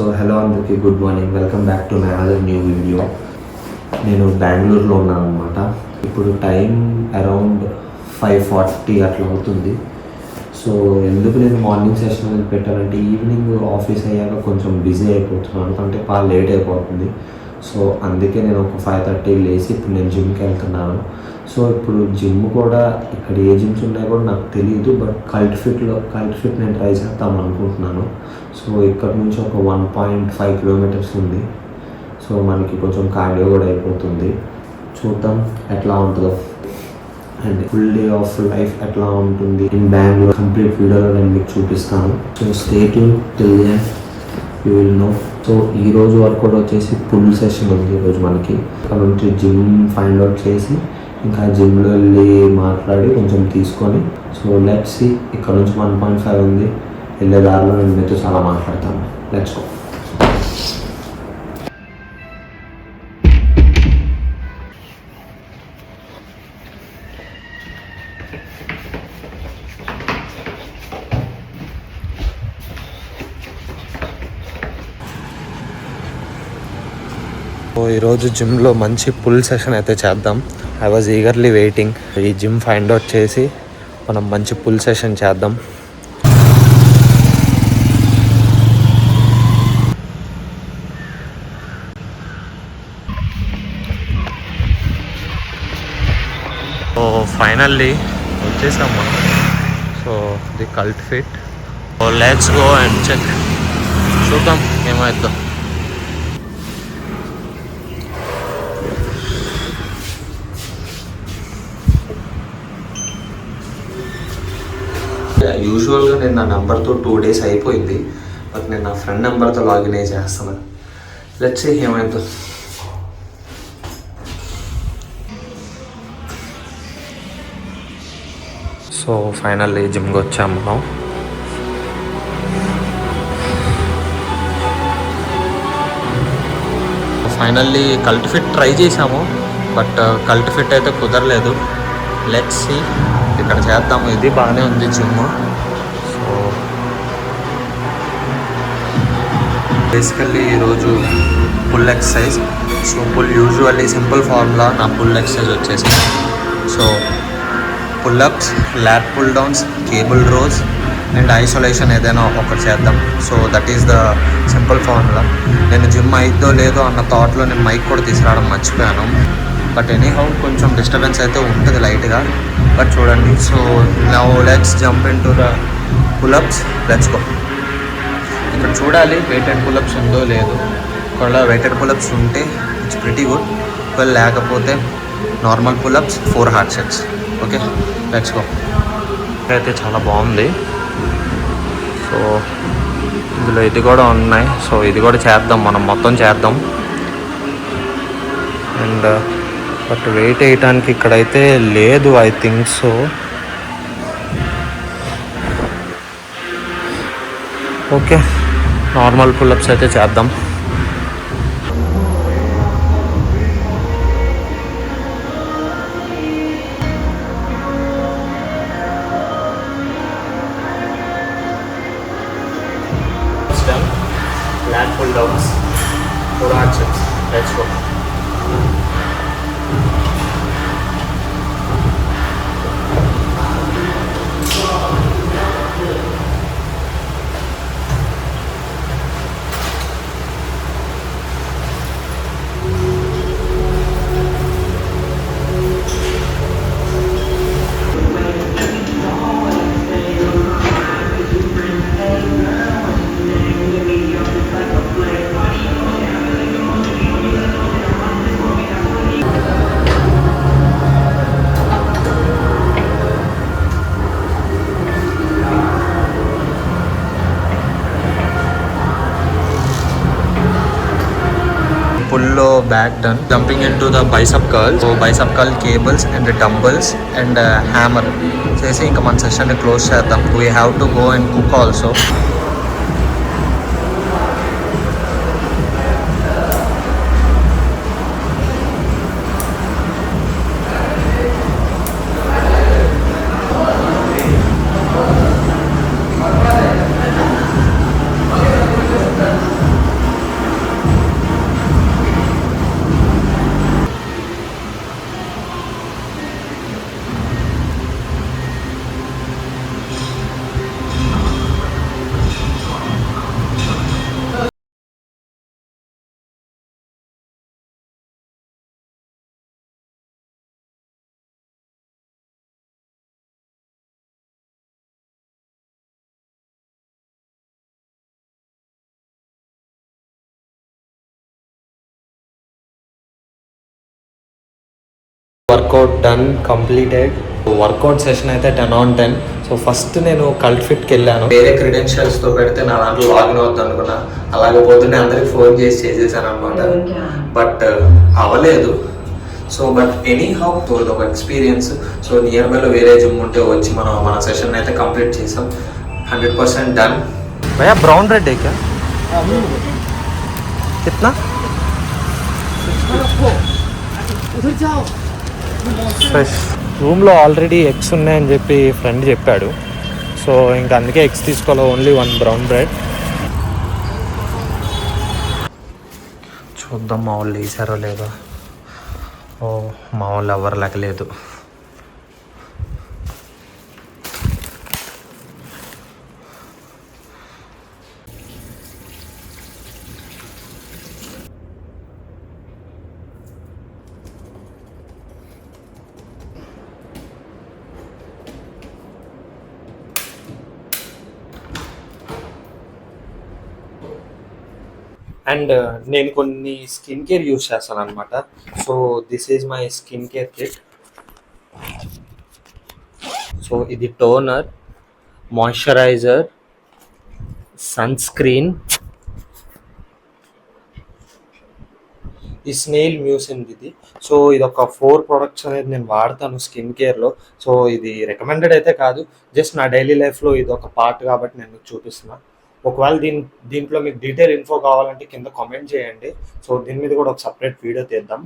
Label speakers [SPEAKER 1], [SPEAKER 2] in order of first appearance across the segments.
[SPEAKER 1] So hello అందరికీ good morning, welcome back to my other new video. నేను బెంగళూరులో ఉన్నాను అనమాట. ఇప్పుడు టైం అరౌండ్ 5:40 అట్లా అవుతుంది. సో ఎందుకు నేను మార్నింగ్ సెషన్ అనేది పెట్టానంటే ఈవినింగ్ ఆఫీస్ అయ్యాక కొంచెం బిజీ అయిపోతున్నాను, ఎందుకంటే లేట్ అయిపోతుంది. సో అందుకే నేను ఒక 5:30 లేచి ఇప్పుడు నేను జిమ్కి వెళ్తున్నాను. సో ఇప్పుడు జిమ్ కూడా ఇక్కడ ఏ జిమ్స్ ఉన్నాయో కూడా నాకు తెలియదు, బట్ కల్ట్ ఫిట్ నేను ట్రై చేద్దాం అనుకుంటున్నాను. సో ఇక్కడ నుంచి ఒక 1.5 కిలోమీటర్స్ ఉంది. సో మనకి కొంచెం కార్డియో కూడా అయిపోతుంది. చూద్దాం ఎట్లా ఉంటుందో, and full day of life ఎట్లా ఉంటుంది ఇన్ బెంగళూరు కంప్లీట్ వీడియోలో నేను మీకు చూపిస్తాను. So stay tune till then you will know. So ఈరోజు వర్కౌట్ వచ్చేసి పుల్ సెషన్ ఉంది ఈరోజు మనకి. అక్కడ నుంచి జిమ్ ఫైండ్ అవుట్ చేసి ఇంకా జిమ్లో వెళ్ళి మాట్లాడి కొంచెం తీసుకొని, సో లెట్స్ సీ. ఇక్కడ నుంచి 1.5 ఉంది, వెళ్ళే దారిలో నేను మీతో చాలా మాట్లాడతాను. Let's go. ఈరోజు జిమ్లో మంచి పుల్ సెషన్ అయితే చేద్దాం. I was eagerly waiting. ఈ జిమ్ ఫైండ్ అవుట్ చేసి మనం మంచి పుల్ సెషన్ చేద్దాం. సో ఫైనల్లీ వచ్చేసాం మనం. So the cult fit. So let's go and check. చూద్దాం ఏమవుతుందో. యూజువల్గా నేను నా నెంబర్తో 2 days అయిపోయింది, బట్ నేను నా ఫ్రెండ్ నెంబర్తో లాగిన్ అయ్యి చేస్తున్నాను. లెట్స్ సీ ఏమైందో. సో ఫైనల్లీ జిమ్కి వచ్చాము మనం. ఫైనల్లీ కల్ట్ ఫిట్ ట్రై చేసాము, బట్ కల్ట్ ఫిట్ అయితే కుదరలేదు. లెట్స్ సీ ఇక్కడ చేద్దాము. ఇది బాగానే ఉంది జిమ్. సో బేసికల్లీ ఈరోజు pull exercise. So usually simple formula నా పుల్ ఎక్సర్సైజ్ వచ్చేసి, so pull ups, lat pull downs, cable rows and isolation ఏదైనా ఒకటి చేద్దాం. So that is the simple formula. నేను జిమ్ అయిద్దో లేదో అన్న థాట్లో నేను మైక్ కూడా తీసుకురావడం మర్చిపోయాను. బట్ ఎనీహౌ కొంచెం డిస్టర్బెన్స్ అయితే ఉంటుంది లైట్గా, బట్ చూడండి. So now let's jump in to the pull-ups. Let's go. ఇక్కడ చూడాలి వెయిటెడ్ పుల్అప్స్ ఉందో లేదో. ఒకవేళ వెయిటెడ్ పుల్అప్స్ ఉంటే ఇట్స్ ప్రిటీ గుడ్, ఒకవేళ లేకపోతే normal pull-ups 4 hard sets. Okay, let's go. అయితే చాలా బాగుంది. సో ఇందులో ఇది కూడా ఉన్నాయి. సో ఇది కూడా చేద్దాం, మనం మొత్తం చేద్దాం. అండ్ బట్ వెయిట్ వేయటానికి ఇక్కడైతే లేదు, I think so. Okay, normal pull-ups అయితే చేద్దాం. ల్యాట్ pull downs 4 hard sets. Let's go. Pull back done. Jumping into the bicep curls. So bicep curl cables and the dumbbells and hammer. చేసి ఇంకా మన session close చేద్దాం. We have to go and cook also. Workout done completed. Workout session అయితే 10/10. So first నేను cult ఫిట్కి వెళ్ళాను. వేరే క్రెడెన్షియల్స్తో పెడితే నా దాంట్లో లాగిన్ అవుతుంది అనుకున్నా. అలాగే పొద్దున్నే అందరికి ఫోన్ చేసి చేసేసాను అనమాట. బట్ అవ్వలేదు. సో బట్ ఎనీ హౌ ఒక ఎక్స్పీరియన్స్. సో నియర్ బైలో వేరే జిమ్ ఉంటే వచ్చి మనం మన సెషన్ అయితే కంప్లీట్ చేసాం. 100% డన్. భయ్యా బ్రౌన్ రెడ్ है क्या? कितना? ఫ్రెష్. రూమ్లో ఆల్రెడీ ఎగ్స్ ఉన్నాయని చెప్పి ఫ్రెండ్ చెప్పాడు. సో ఇంకా అందుకే ఎగ్స్ తీసుకోవాలి. Only 1 brown bread. చూద్దాం మా వాళ్ళు వేసారో లేదో. ఓ మా వాళ్ళు ఎవరు లేకలేదు. అండ్ నేను కొన్ని స్కిన్ కేర్ యూస్ చేస్తాను అనమాట. So this is my skin care kit. So ఇది టోనర్, మాయిశ్చరైజర్, సన్ స్క్రీన్, ఈ స్నేల్ మ్యూసిన్ ఇది. సో ఇది ఒక 4 ప్రొడక్ట్స్ అనేది నేను వాడతాను స్కిన్ కేర్లో. సో ఇది రికమెండెడ్ అయితే కాదు, జస్ట్ నా డైలీ లైఫ్లో ఇది ఒక పార్ట్ కాబట్టి నేను చూపిస్తున్నాను. ఒకవేళ దీంట్లో మీకు డీటెయిల్ ఇన్ఫో కావాలంటే కింద కామెంట్ చేయండి. సో దీని మీద కూడా ఒక సపరేట్ వీడియో తీద్దాం.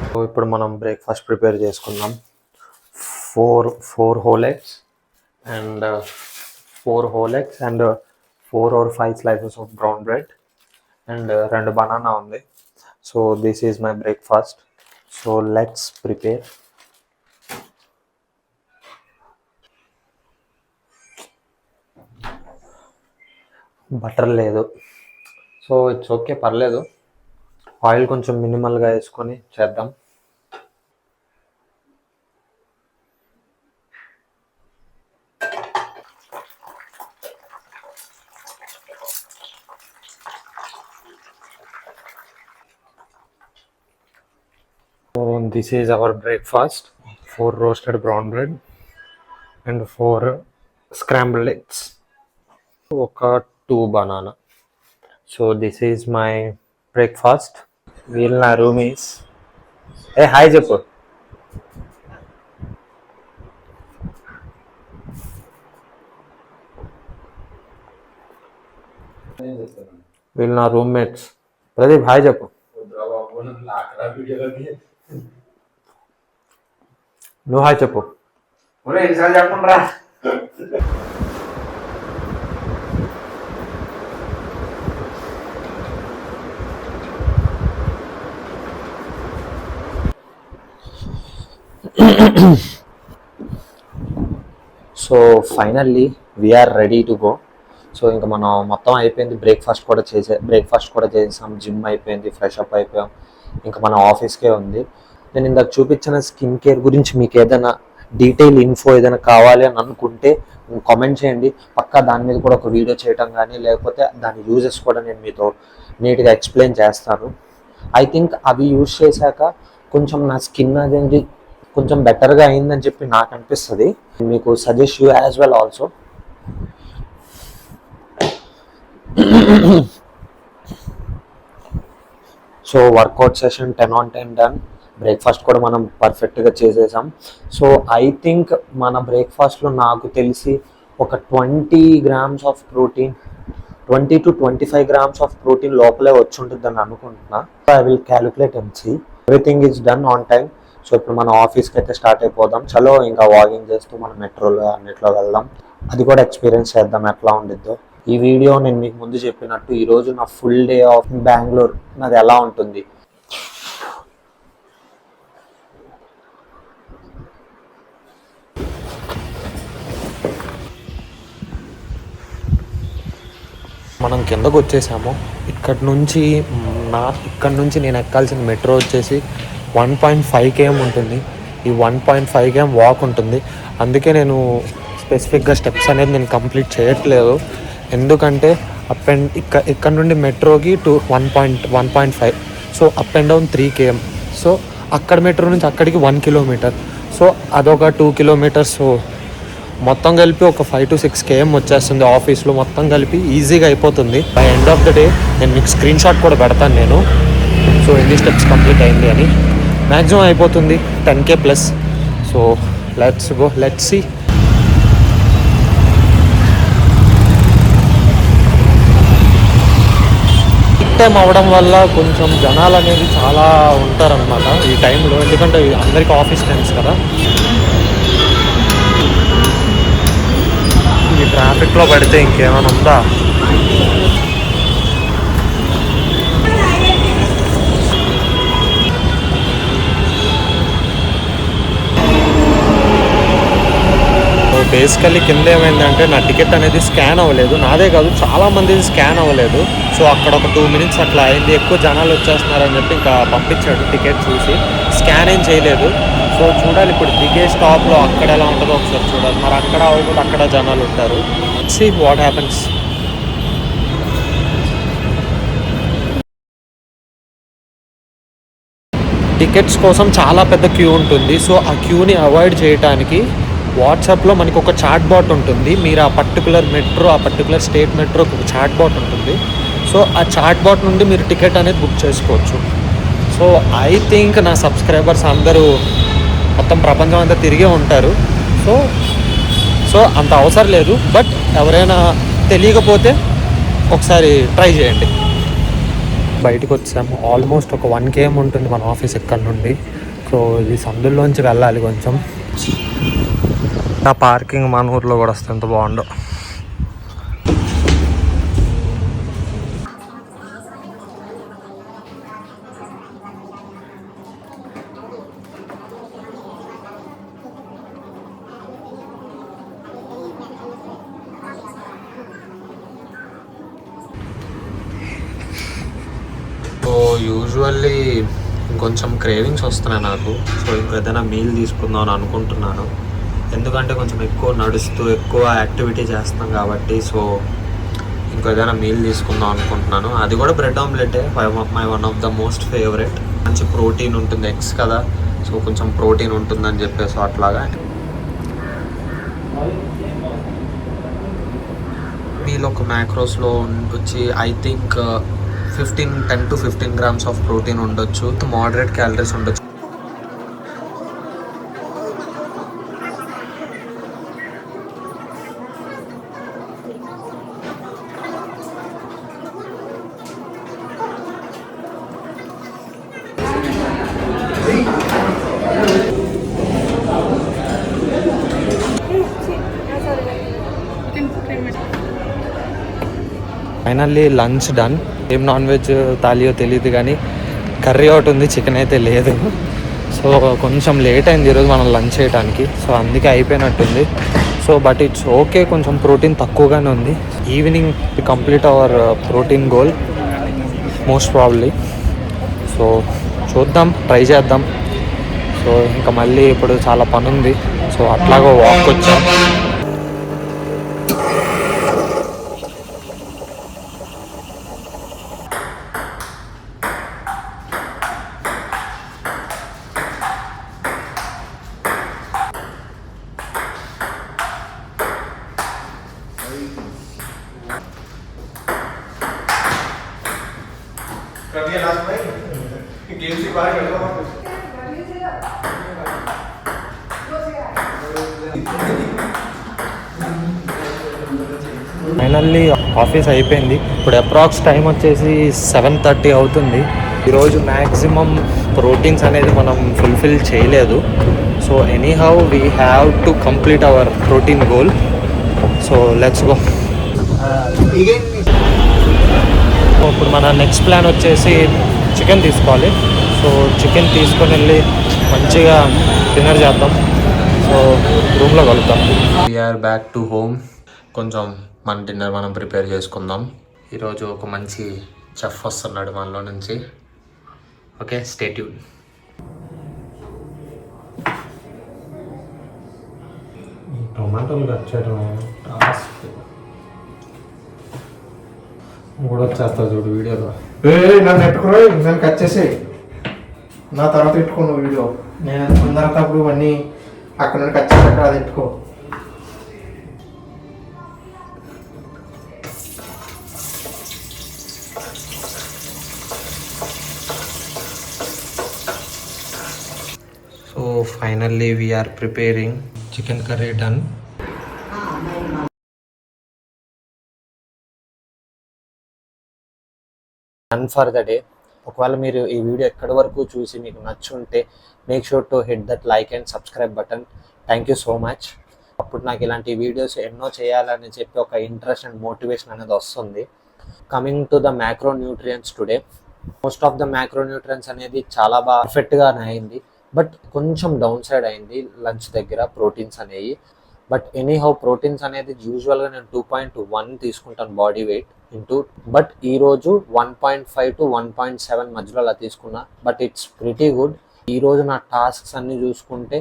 [SPEAKER 1] సో ఇప్పుడు మనం బ్రేక్ఫాస్ట్ ప్రిపేర్ చేసుకుందాం. 4 whole eggs and 4 whole eggs and 4 or 5 slices of brown bread and 2 banana ఉంది. So this is my breakfast. So let's prepare. Butter లేదు. సో ఇట్స్ ఓకే, పర్లేదు. ఆయిల్ కొంచెం మినిమల్గా వేసుకొని చేద్దాం. So this is our breakfast. 4 roasted brown bread and 4 scrambled eggs. Oka 2 banana. So this is my breakfast. We'll na room is. Hey, hi Jappu. We'll na roommates. Pradeep, hi Jappu. నువ్వు hi చెప్పు. చెప్పండి రా. So finally we're ready to go. So ఇంకా మనం మొత్తం అయిపోయింది. Breakfast కూడా చేసాం. జిమ్ అయిపోయింది, ఫ్రెష్ అప్ అయిపోయాం. ఇంకా మన ఆఫీస్కే ఉంది. నేను ఇందాక చూపించిన స్కిన్ కేర్ గురించి మీకు ఏదైనా డీటెయిల్ ఇన్ఫో ఏదైనా కావాలి అని అనుకుంటే కామెంట్ చేయండి. పక్కా దాని మీద కూడా ఒక వీడియో చేయటం కానీ లేకపోతే దాని యూజెస్ కూడా నేను మీతో నీట్గా ఎక్స్ప్లెయిన్ చేస్తాను. ఐ థింక్ అవి యూజ్ చేశాక కొంచెం నా స్కిన్ అనేది కొంచెం బెటర్గా అయిందని చెప్పి నాకు అనిపిస్తుంది. మీకు suggest you as well also. So workout session 10/10 done. Breakfast కూడా మనం పర్ఫెక్ట్గా చేసేసాం. సో ఐ థింక్ మన బ్రేక్ఫాస్ట్లో నాకు తెలిసి ఒక 20 grams of protein, 20 to 25 grams of protein లోపలే వచ్చి ఉంటుందని అనుకుంటున్నా. I will calculate and see. Everything is done on time. So ఇప్పుడు మన ఆఫీస్కి అయితే స్టార్ట్ అయిపోదాం. చలో ఇంకా వాకింగ్ చేస్తూ మన మెట్రోలో అన్నిట్లో వెళ్దాం. అది కూడా ఎక్స్పీరియన్స్ చేద్దాం ఎట్లా ఉండిద్దో. ఈ వీడియో నేను మీకు ముందు చెప్పినట్టు ఈరోజు నా ఫుల్ డే ఆఫ్ బెంగళూరు నాది ఎలా ఉంటుంది. మనం కిందకు వచ్చేసాము. ఇక్కడ నుంచి నేను ఎక్కాల్సిన మెట్రో వచ్చేసి 1.5 km ఉంటుంది. ఈ 1.5 km వాక్ ఉంటుంది. అందుకే నేను స్పెసిఫిక్గా స్టెప్స్ అనేది నేను కంప్లీట్ చేయట్లేదు. ఎందుకంటే ఇక్కడ నుండి మెట్రోకి 1.5, so up and down 3 km. So అక్కడ మెట్రో నుంచి అక్కడికి 1 kilometer, సో అదొక 2 kilometers. సో మొత్తం కలిపి ఒక 5 to 6 km వచ్చేస్తుంది. ఆఫీస్లో మొత్తం కలిపి ఈజీగా అయిపోతుంది. By end of the day నేను మీకు స్క్రీన్ షాట్ కూడా పెడతాను నేను. సో ఎన్ని స్టెప్స్ కంప్లీట్ అయింది అని. మ్యాక్సిమం అయిపోతుంది 10K plus. So let's go, let's see. Time అవ్వడం వల్ల కొంచెం జనాలు అనేది చాలా ఉంటారనమాట ఈ టైంలో, ఎందుకంటే అందరికీ ఆఫీస్ టైమ్స్ కదా. ఈ ట్రాఫిక్లో పడితే ఇంకేమైనా ఉందా? బేసికలీ కింద ఏమైందంటే నా టికెట్ అనేది స్కాన్ అవ్వలేదు. నాదే కాదు, చాలామందిది స్కాన్ అవ్వలేదు. సో అక్కడ ఒక 2 minutes అట్లా అయింది. ఎక్కువ జనాలు వచ్చేస్తున్నారని చెప్పి ఇంకా పంపించాడు టికెట్ చూసి. స్కాన్ ఏం చేయలేదు. సో చూడాలి ఇప్పుడు దిగే స్టాప్లో అక్కడ ఎలా ఉంటుందో ఒకసారి చూడాలి. మరి అక్కడ అవ్వకుండా అక్కడ జనాలు ఉంటారు. See what happens. టికెట్స్ కోసం చాలా పెద్ద క్యూ ఉంటుంది. సో ఆ క్యూని అవాయిడ్ చేయడానికి వాట్సాప్లో మనకి ఒక చాట్ బాట్ ఉంటుంది. మీరు ఆ పర్టికులర్ మెట్రో, ఆ పర్టికులర్ స్టేట్ మెట్రోకి ఒక చాట్ బాట్ ఉంటుంది. సో ఆ చాట్ బాట్ నుండి మీరు టికెట్ అనేది బుక్ చేసుకోవచ్చు. సో ఐ థింక్ నా సబ్స్క్రైబర్స్ అందరూ మొత్తం ప్రపంచం అంతా తిరిగే ఉంటారు. సో అంత అవసరం లేదు. బట్ ఎవరైనా తెలియకపోతే ఒకసారి ట్రై చేయండి. బయటకు వచ్చాము. ఆల్మోస్ట్ ఒక 1 km ఉంటుంది మన ఆఫీస్ ఇక్కడ నుండి. సో ఇది సందుల్లోంచి వెళ్ళాలి కొంచెం. ఆ పార్కింగ్ మన ఊర్లో కూడా వస్తే ఎంత బాగుండో. సో యూజువల్లీ ఇంకొంచెం క్రేవింగ్స్ వస్తున్నాయి నాకు. సో ఇంకేదైనా మీల్ తీసుకుందాం అని అనుకుంటున్నాను. ఎందుకంటే కొంచెం ఎక్కువ నడుస్తూ ఎక్కువ యాక్టివిటీ చేస్తున్నాం కాబట్టి. సో ఇంకేదైనా మీల్ తీసుకుందాం అనుకుంటున్నాను. అది కూడా బ్రెడ్ ఆమ్లెటే, my one of the most favourite. మంచి ప్రోటీన్ ఉంటుంది, ఎగ్స్ కదా. సో కొంచెం ప్రోటీన్ ఉంటుందని చెప్పేసి అట్లాగా. మీల్ ఒక మ్యాక్రోస్లో వచ్చి I think 10 to 15 grams of protein ఉండొచ్చు. మోడరేట్ క్యాలరీస్ ఉండొచ్చు. Finally lunch done. ఏం నాన్ వెజ్ తాలియో తెలియదు కానీ కర్రీ ఒకటి ఉంది, చికెన్ అయితే లేదు. సో కొంచెం లేట్ అయింది ఈరోజు మనం లంచ్ చేయడానికి. సో అందుకే అయిపోయినట్టుంది. సో బట్ ఇట్స్ ఓకే, కొంచెం ప్రోటీన్ తక్కువగానే ఉంది. Evening complete our protein goal most probably. So చూద్దాం, ట్రై చేద్దాం. సో ఇంకా మళ్ళీ ఇప్పుడు చాలా పని ఉంది. సో అట్లాగో వాక్ వచ్చాం. ఫైనల్లీ ఆఫీస్ అయిపోయింది. ఇప్పుడు అప్రాక్స్ టైం వచ్చేసి 7:30 అవుతుంది. ఈరోజు మ్యాక్సిమం ప్రోటీన్స్ అనేది మనం ఫుల్ఫిల్ చేయలేదు. So anyhow we have to complete our protein goal. So let's go. ఇప్పుడు మన నెక్స్ట్ ప్లాన్ వచ్చేసి చికెన్ తీసుకోవాలి. సో చికెన్ తీసుకొని వెళ్ళి మంచిగా డిన్నర్ చేద్దాం. సో రూమ్లో కలుద్దాం. We're back to home. కొంచెం మన డిన్నర్ మనం ప్రిపేర్ చేసుకుందాం. ఈరోజు ఒక మంచి చెఫ్ వస్తున్నాడు మనలో నుంచి. Okay, stay tune. ఈ టొమాటోలు కట్ చేయడం టాస్క్ కూడా వచ్చేస్తా చూడు వీడియోలో. నన్ను పెట్టుకురా, నన్ను కట్ చేసేయి, నా తర్వాత పెట్టుకో నువ్వు వీడియో. నేను ముందరప్పుడు అన్నీ అక్కడ నుండి కట్ చేసి అక్కడ అది పెట్టుకో. So finally we are preparing chicken curry done. Done for the day. ఒకవేళ మీరు ఈ వీడియో ఎక్కడి వరకు చూసి మీకు నచ్చుంటే make sure to hit that like and subscribe button. Thank you so much. అప్పుడు నాకు ఇలాంటి వీడియోస్ ఎన్నో చేయాలని చెప్పి ఒక ఇంట్రెస్ట్ అండ్ మోటివేషన్ అనేది వస్తుంది. Coming to the macro nutrients today, most of the macro nutrients అనేది చాలా బాగా పర్ఫెక్ట్గానే అయింది, బట్ కొంచెం డౌన్ సైడ్ అయింది లంచ్ దగ్గర ప్రోటీన్స్ అనేవి. బట్ ఎనీహౌ ప్రోటీన్స్ అనేది యూజువల్గా నేను 2.1 తీసుకుంటాను బాడీ వెయిట్ ఇంటూ, బట్ ఈరోజు 1.5 to 1.7 మధ్యలో అలా తీసుకున్నా. But it's pretty good. ఈరోజు నా టాస్క్స్ అన్నీ చూసుకుంటే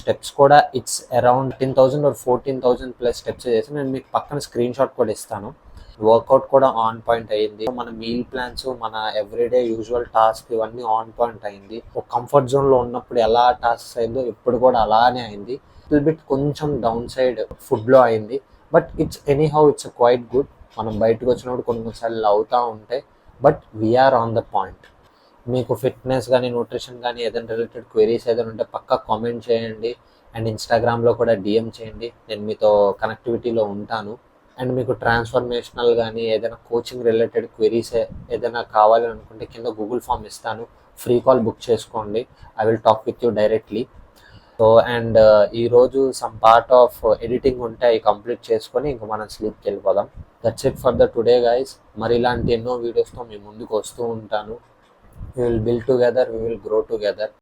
[SPEAKER 1] స్టెప్స్ కూడా it's around 10,000 or 14,000 plus steps చేసి నేను మీకు పక్కన స్క్రీన్ షాట్ కూడా ఇస్తాను. వర్కౌట్ కూడా ఆన్ పాయింట్ అయ్యింది. మన మీల్ ప్లాన్స్, మన ఎవ్రీడే యూజువల్ టాస్క్ ఇవన్నీ ఆన్ పాయింట్ అయింది. ఒక కంఫర్ట్ జోన్లో ఉన్నప్పుడు ఎలా టాస్క్ అయిందో ఇప్పుడు కూడా అలానే అయింది. లిటిల్ బిట్ కొంచెం డౌన్ సైడ్ ఫుడ్లో అయింది, but it's anyhow it's quite good. మనం బయటకు వచ్చినప్పుడు కొన్నిసార్లు అవుతూ ఉంటాయి, but we're on the point. మీకు ఫిట్నెస్ కానీ న్యూట్రిషన్ కానీ ఏదైనా రిలేటెడ్ క్వెరీస్ ఏదైనా ఉంటే పక్కా కామెంట్ చేయండి. అండ్ ఇన్స్టాగ్రామ్లో కూడా డిఎం చేయండి, నేను మీతో కనెక్టివిటీలో ఉంటాను. అండ్ మీకు ట్రాన్స్ఫర్మేషనల్ కానీ ఏదైనా కోచింగ్ రిలేటెడ్ క్వెరీస్ ఏదైనా కావాలని అనుకుంటే కింద గూగుల్ ఫామ్ ఇస్తాను, ఫ్రీ కాల్ బుక్ చేసుకోండి. I will talk with you directly. So and ఈరోజు సమ్ పార్ట్ ఆఫ్ ఎడిటింగ్ ఉంటే అవి కంప్లీట్ చేసుకొని ఇంకా మనం స్లీప్కి వెళ్ళిపోదాం. That's it for the today guys. మరి ఇలాంటి ఎన్నో వీడియోస్తో మీ ముందుకు వస్తూ ఉంటాను. We will build together, we will grow together.